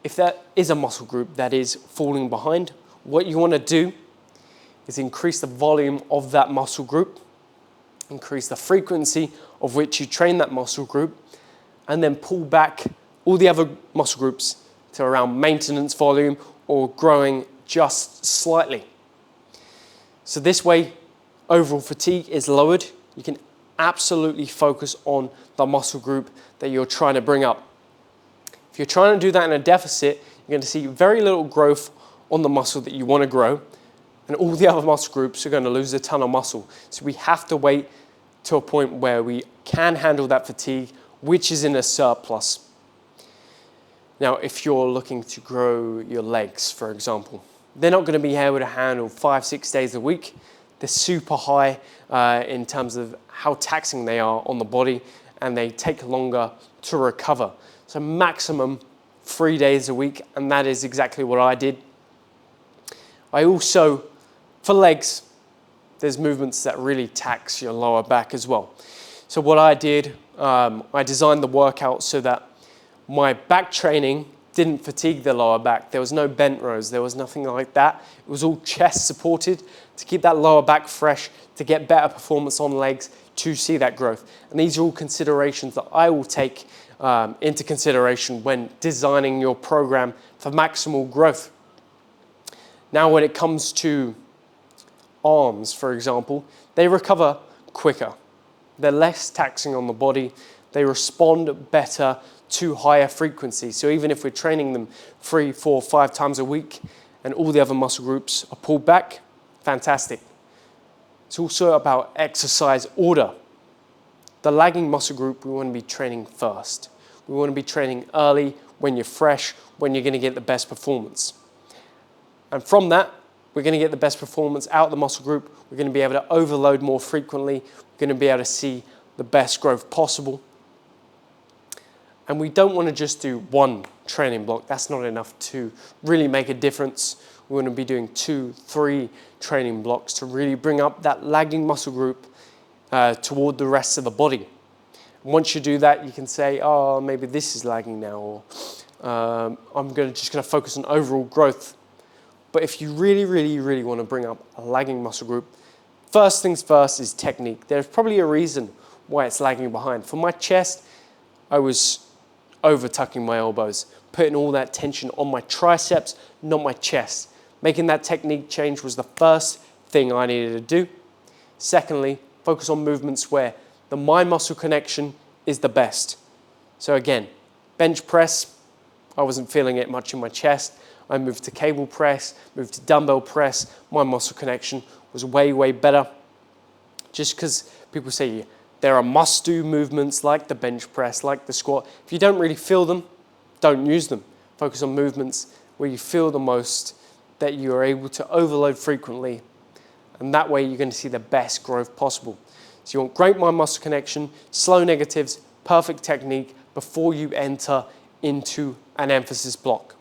if that is a muscle group that is falling behind, what you want to do is increase the volume of that muscle group, increase the frequency of which you train that muscle group, and then pull back all the other muscle groups to around maintenance volume or growing just slightly. So this way, overall fatigue is lowered. You can absolutely focus on the muscle group that you're trying to bring up. If you're trying to do that in a deficit, you're going to see very little growth on the muscle that you want to grow, and all the other muscle groups are going to lose a ton of muscle. So we have to wait to a point where we can handle that fatigue, which is in a surplus. Now, if you're looking to grow your legs, for example, they're not going to be able to handle 5-6 days a week. They're super high in terms of how taxing they are on the body, and they take longer to recover. So maximum 3 days a week, and that is exactly what I did. I also, for legs, there's movements that really tax your lower back as well. So what I did, I designed the workout so that my back training didn't fatigue the lower back. There was no bent rows, there was nothing like that. It was all chest supported to keep that lower back fresh, to get better performance on legs, to see that growth. And these are all considerations that I will take into consideration when designing your program for maximal growth. Now, when it comes to arms, for example, they recover quicker. They're less taxing on the body. They respond better to higher frequency. So even if we're training them 3, 4, 5 times a week and all the other muscle groups are pulled back, fantastic. It's also about exercise order. The lagging muscle group we want to be training first. We want to be training early, when you're fresh, when you're going to get the best performance. And from that, we're going to get the best performance out of the muscle group. We're going to be able to overload more frequently. We're going to be able to see the best growth possible. And we don't want to just do one training block. That's not enough to really make a difference. We want to be doing 2, 3 training blocks to really bring up that lagging muscle group toward the rest of the body. And once you do that, you can say, oh, maybe this is lagging now, or I'm just going to focus on overall growth. But if you really, really, really want to bring up a lagging muscle group, first things first is technique. There's probably a reason why it's lagging behind. For my chest, I was over tucking my elbows, putting all that tension on my triceps, not my chest. Making that technique change was the first thing I needed to do. Secondly, focus on movements where the mind-muscle connection is the best. So again, bench press, I wasn't feeling it much in my chest. I moved to cable press, moved to dumbbell press. My muscle connection was way, way better. Just because people say there are must-do movements like the bench press, like the squat. If you don't really feel them, don't use them. Focus on movements where you feel the most, that you are able to overload frequently. And that way you're going to see the best growth possible. So you want great mind-muscle connection, slow negatives, perfect technique before you enter into an emphasis block.